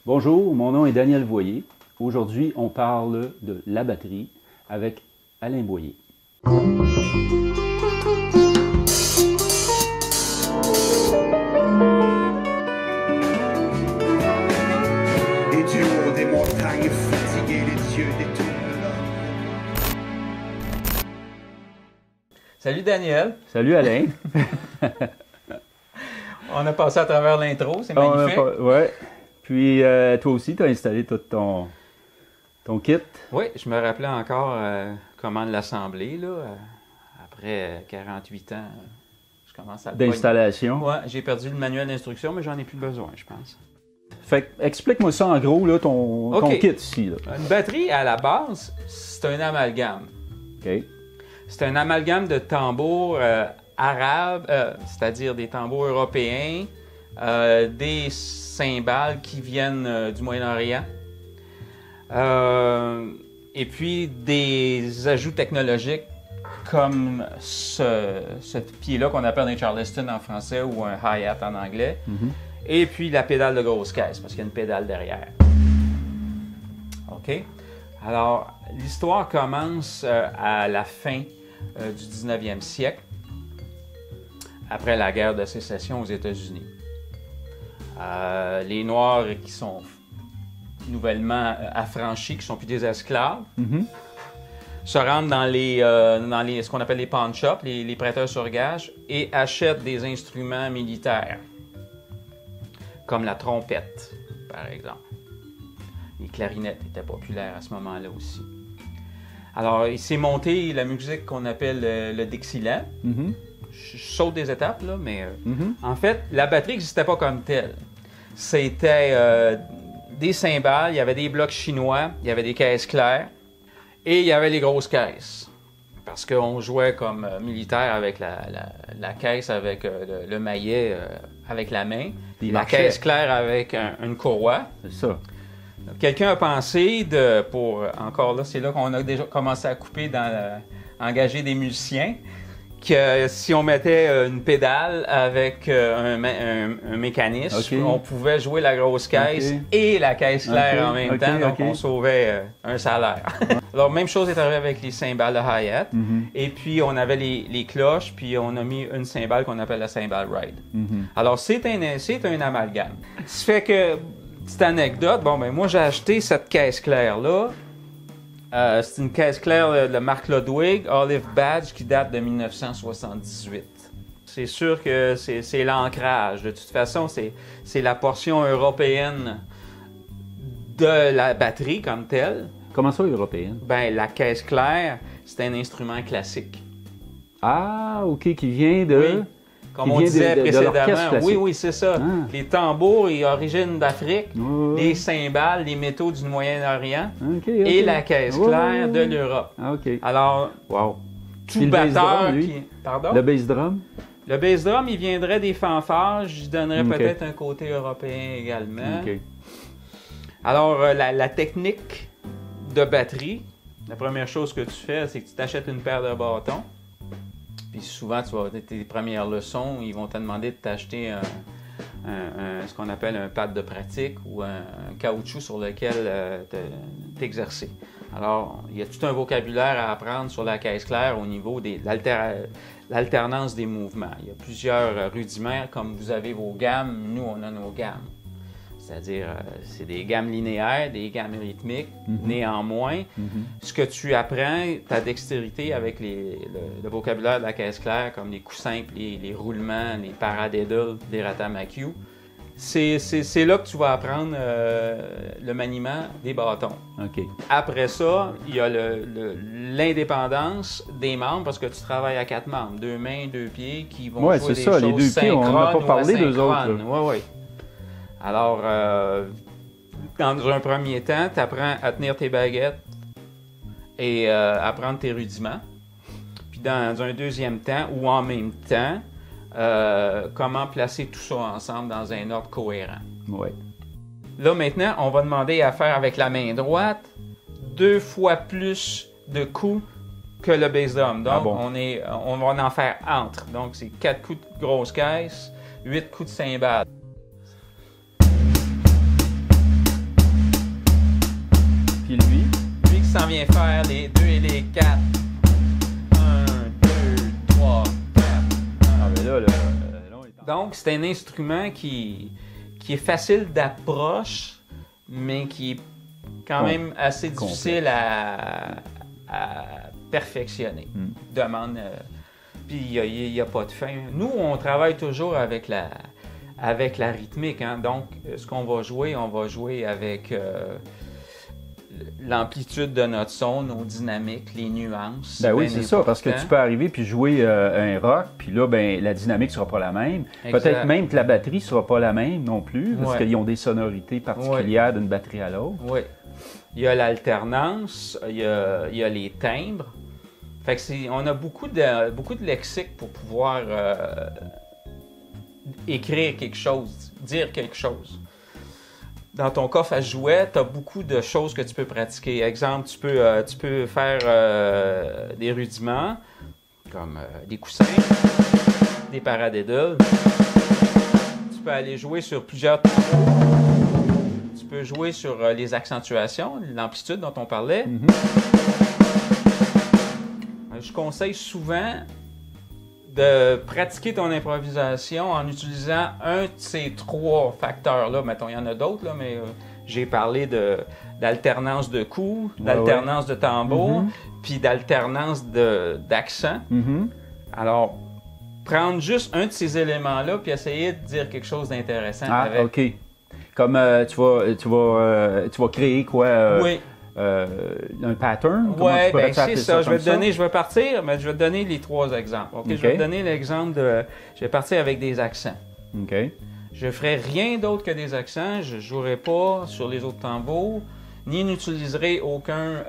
Bonjour, mon nom est Daniel Voyer. Aujourd'hui, on parle de la batterie avec Alain Boyer. Et du haut des montagnes fatiguées, les yeux détournent. Salut Daniel. Salut Alain. On a passé à travers l'intro, c'est magnifique. Oui. Puis toi aussi, tu as installé tout ton kit. Oui, je me rappelais encore comment l'assembler, là. Après 48 ans, je commence à... D'installation. Oui, j'ai perdu le manuel d'instruction, mais j'en ai plus besoin, je pense. Fait que, explique-moi ça en gros, là, ton kit ici. Là. Une batterie, à la base, c'est un amalgame. OK. C'est un amalgame de tambours arabes, c'est-à-dire des tambours européens, des cymbales qui viennent du Moyen-Orient, et puis des ajouts technologiques comme ce pied-là qu'on appelle un Charleston en français ou un hi-hat en anglais, et puis la pédale de grosse caisse, parce qu'il y a une pédale derrière. OK? Alors, l'histoire commence à la fin du 19e siècle, après la guerre de sécession aux États-Unis. Les Noirs qui sont nouvellement affranchis, qui ne sont plus des esclaves, se rendent dans ce qu'on appelle les pawn shops, les prêteurs sur gage, et achètent des instruments militaires, comme la trompette, par exemple. Les clarinettes étaient populaires à ce moment-là aussi. Alors, il s'est monté la musique qu'on appelle le Dixieland. Je saute des étapes, là, mais en fait, la batterie n'existait pas comme telle. C'était des cymbales, il y avait des blocs chinois, il y avait des caisses claires et il y avait les grosses caisses. Parce qu'on jouait comme militaire avec la caisse, avec le maillet avec la main, la caisse claire avec une courroie. C'est ça. Quelqu'un a pensé encore là, c'est là qu'on a déjà commencé à couper engager des musiciens, que si on mettait une pédale avec un mécanisme, on pouvait jouer la grosse caisse et la caisse claire en même temps, donc on sauvait un salaire. Alors, même chose est arrivée avec les cymbales de hi-hat, et puis on avait les cloches, puis on a mis une cymbale qu'on appelle la cymbale ride. Alors, c'est un amalgame. Ça fait que, petite anecdote, moi j'ai acheté cette caisse claire-là. C'est une caisse claire de marque Ludwig, Olive Badge, qui date de 1978. C'est sûr que c'est l'ancrage. De toute façon, c'est la portion européenne de la batterie comme telle. Comment ça, européenne? La caisse claire, c'est un instrument classique. Ah, OK, qui vient de... Oui. Comme on disait précédemment, oui, c'est ça. Ah. Les tambours, ils origine d'Afrique, les cymbales, les métaux du Moyen-Orient et la caisse claire de l'Europe. Ah, OK. Alors, tout batteur qui... Pardon? Le bass drum? Le bass drum, il viendrait des fanfares. Je donnerais peut-être un côté européen également. OK. Alors, la technique de batterie, la première chose que tu fais, c'est que tu t'achètes une paire de bâtons. Puis souvent, tes premières leçons, ils vont te demander de t'acheter ce qu'on appelle un pad de pratique ou un caoutchouc sur lequel t'exercer. Alors, il y a tout un vocabulaire à apprendre sur la caisse claire au niveau de l'alternance des mouvements. Il y a plusieurs rudiments, comme vous avez vos gammes, nous, on a nos gammes. C'est-à-dire, c'est des gammes linéaires, des gammes rythmiques. Néanmoins, ce que tu apprends, ta dextérité avec le vocabulaire de la caisse claire, comme les coups simples, les roulements, les paradiddles, des ratamakyu, c'est là que tu vas apprendre le maniement des bâtons. OK. Après ça, il y a l'indépendance des membres, parce que tu travailles à 4 membres, 2 mains, 2 pieds, qui vont jouer des choses les 2 pieds, on n'a pas parlé d'eux autres. Oui. Alors, dans un premier temps, tu apprends à tenir tes baguettes et à prendre tes rudiments. Puis dans un deuxième temps, ou en même temps, comment placer tout ça ensemble dans un ordre cohérent. Oui. Là, maintenant, on va demander à faire avec la main droite 2 fois plus de coups que le bass drum. Donc, on va en faire entre. Donc, c'est 4 coups de grosse caisse, 8 coups de cymbale. s'en vient faire les 2 et les 4. 1, 2, 3, 4. Ah, mais là, Donc, c'est un instrument qui est facile d'approche, mais qui est quand même assez difficile à perfectionner. Demande. Puis il n'y a pas de fin. Nous, on travaille toujours avec la rythmique. Hein? Donc, ce qu'on va jouer, on va jouer avec l'amplitude de notre son, nos dynamiques, les nuances. Ben oui, c'est ça, parce que tu peux arriver puis jouer un rock, puis là, ben, la dynamique ne sera pas la même. Peut-être même que la batterie ne sera pas la même non plus, parce qu'ils ont des sonorités particulières d'une batterie à l'autre. Oui. Il y a l'alternance, il y a les timbres. Fait que on a beaucoup de lexique pour pouvoir écrire quelque chose, dire quelque chose. Dans ton coffre à jouets, tu as beaucoup de choses que tu peux pratiquer. Exemple, tu peux faire des rudiments, comme des coussins, des paradiddles. Tu peux aller jouer sur plusieurs tempos. Tu peux jouer sur les accentuations, l'amplitude dont on parlait. Je conseille souvent de pratiquer ton improvisation en utilisant un de ces 3 facteurs-là. Mettons, il y en a d'autres, là, mais j'ai parlé d'alternance de coups, d'alternance de tambour, puis d'alternance d'accent. Alors, prendre juste un de ces éléments-là, puis essayer de dire quelque chose d'intéressant avec. OK. Comme tu vas créer quoi? Oui. Un pattern? Oui, ben c'est ça. Je vais partir, mais je vais te donner les 3 exemples. Okay? Je vais te donner l'exemple je vais partir avec des accents. OK. Je ne ferai rien d'autre que des accents. Je ne jouerai pas sur les autres tambours, ni n'utiliserai aucun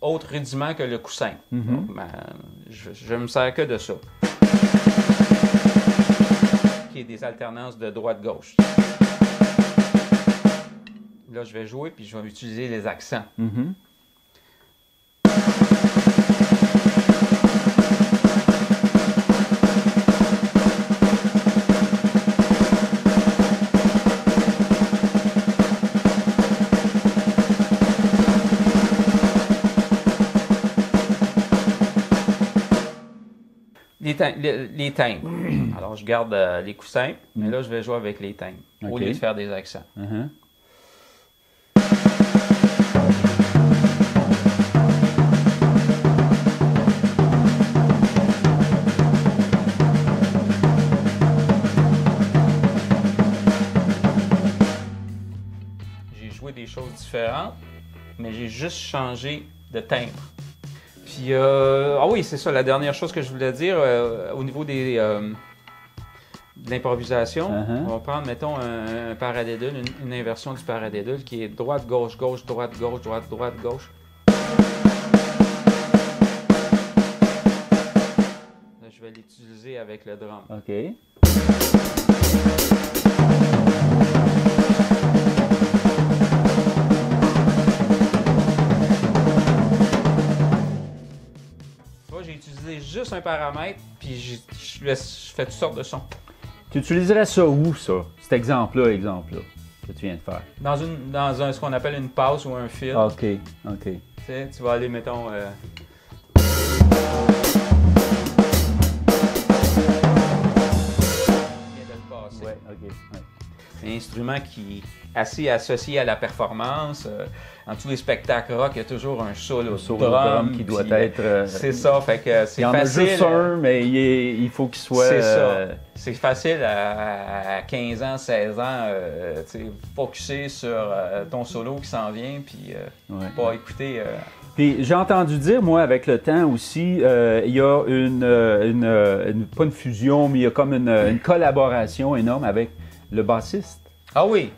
autre rudiment que le coussin. Donc, je me sers que de ça. Qui est des alternances de droite-gauche. Là, je vais jouer, puis je vais utiliser les accents. Les timbres. Alors, je garde les coussins, mais là, je vais jouer avec les timbres, au lieu de faire des accents. Des choses différentes, mais j'ai juste changé de timbre. Puis, ah oui, c'est ça, la dernière chose que je voulais dire, au niveau de l'improvisation, on va prendre, mettons, un paradiddle, une inversion du paradiddle qui est droite, gauche, gauche, droite, gauche, droite, droite, gauche. Là, je vais l'utiliser avec le drum. OK. J'ai utilisé juste un paramètre, puis je fais toutes sortes de sons. Tu utiliserais ça où, ça? Cet exemple-là, que tu viens de faire? Dans ce qu'on appelle une passe ou un fill. OK. Tu sais, tu vas aller, mettons... Ouais, OK. Ouais. C'est un instrument qui est assez associé à la performance. Dans tous les spectacles rock, il y a toujours un solo drum qui doit être... c'est ça, fait que c'est facile. Il y en a juste un, mais il faut qu'il soit... C'est ça. C'est facile à 15 ans, 16 ans, focusser sur ton solo qui s'en vient, puis pas écouter... Puis j'ai entendu dire, moi, avec le temps aussi, il y a pas une fusion, mais il y a comme une collaboration énorme avec le bassiste. Ah oui,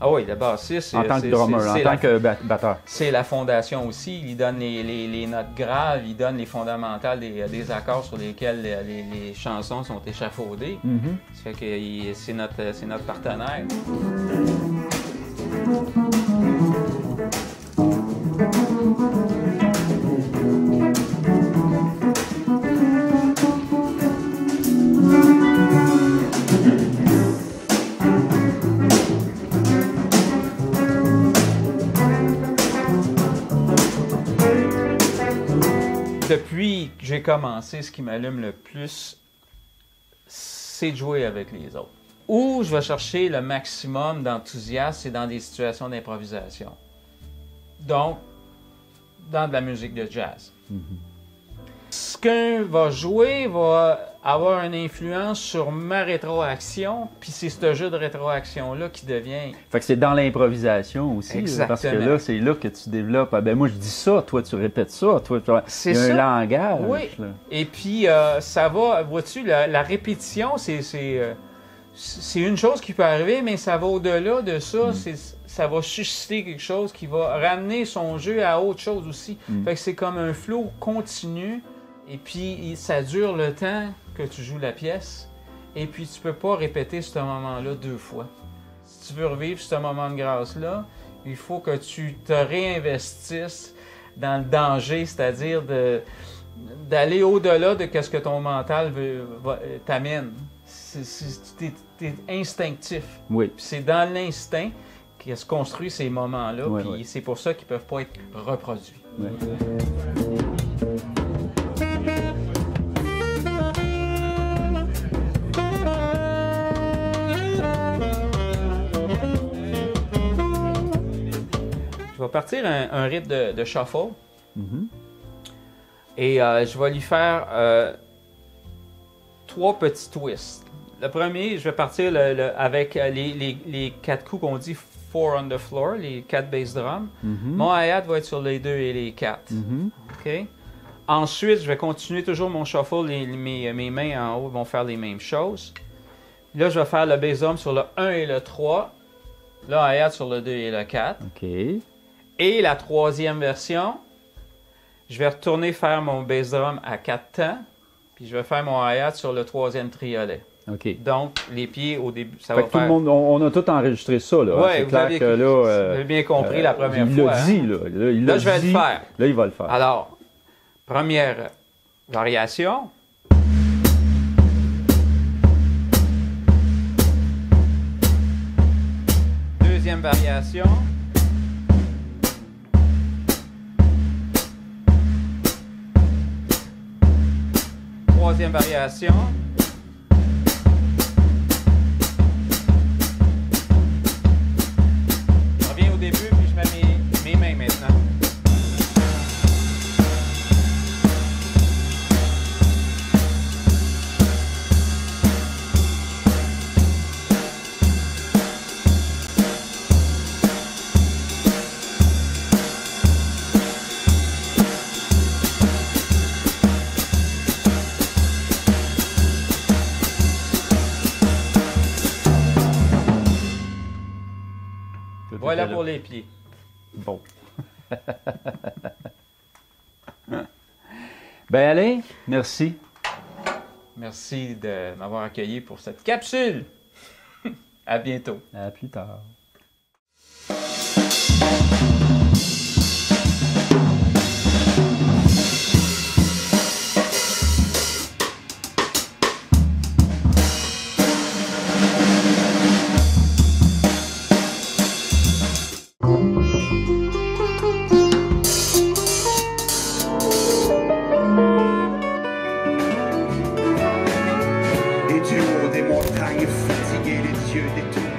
le bassiste, en tant que drummer, en tant que batteur. C'est la fondation aussi. Il donne les notes graves, il donne les fondamentales des accords sur lesquels les chansons sont échafaudées. Ça fait que c'est notre partenaire. depuis que j'ai commencé, ce qui m'allume le plus, c'est de jouer avec les autres. Où je vais chercher le maximum d'enthousiasme, c'est dans des situations d'improvisation. Donc, dans de la musique de jazz. Ce qu'un va jouer va avoir une influence sur ma rétroaction, puis c'est ce jeu de rétroaction-là qui devient... Fait que c'est dans l'improvisation aussi, exactement. Parce que là, c'est là que tu développes. Ah, ben moi, je dis ça, toi, tu répètes ça, toi, c'est il y a ça. un langage. Oui, là. et puis ça va, vois-tu, la répétition, c'est une chose qui peut arriver, mais ça va au-delà de ça, ça va susciter quelque chose qui va ramener son jeu à autre chose aussi. Fait que c'est comme un flow continu, et puis ça dure le temps que tu joues la pièce, et puis tu peux pas répéter ce moment-là 2 fois. Si tu veux revivre ce moment de grâce-là, il faut que tu te réinvestisses dans le danger, c'est-à-dire d'aller au-delà de ce que ton mental t'amène. T'es instinctif. Oui. Puis c'est dans l'instinct que se construisent ces moments-là, puis c'est pour ça qu'ils ne peuvent pas être reproduits. Oui. Je vais partir un rythme de shuffle. Et je vais lui faire 3 petits twists. Le premier, je vais partir avec les 4 coups qu'on dit 4 on the floor, les 4 bass drums. Mon hi-hat va être sur les 2 et les 4. OK? Ensuite, je vais continuer toujours mon shuffle. Mes mains en haut vont faire les mêmes choses. Là, je vais faire le bass drum sur le 1 et le 3. Le hi-hat sur le 2 et le 4. OK. Et la troisième version, je vais retourner faire mon bass drum à 4 temps, puis je vais faire mon hi-hat sur le 3e triolet. OK. Donc, les pieds au début, ça fait va que tout faire... le monde, on a tout enregistré ça, là. Oui, c'est vous clair avez, que là, vous avez bien compris la première il fois. l'a dit, là. Là, je vais le faire. Là, il va le faire. Alors, première variation. Deuxième variation. Troisième variation. Je reviens au début, puis je mets mes mains maintenant. Voilà pour les pieds. Bon. Ben Alain, merci. Merci de m'avoir accueilli pour cette capsule. À bientôt. À plus tard. Et du haut des montagnes fatiguées, les dieux détournent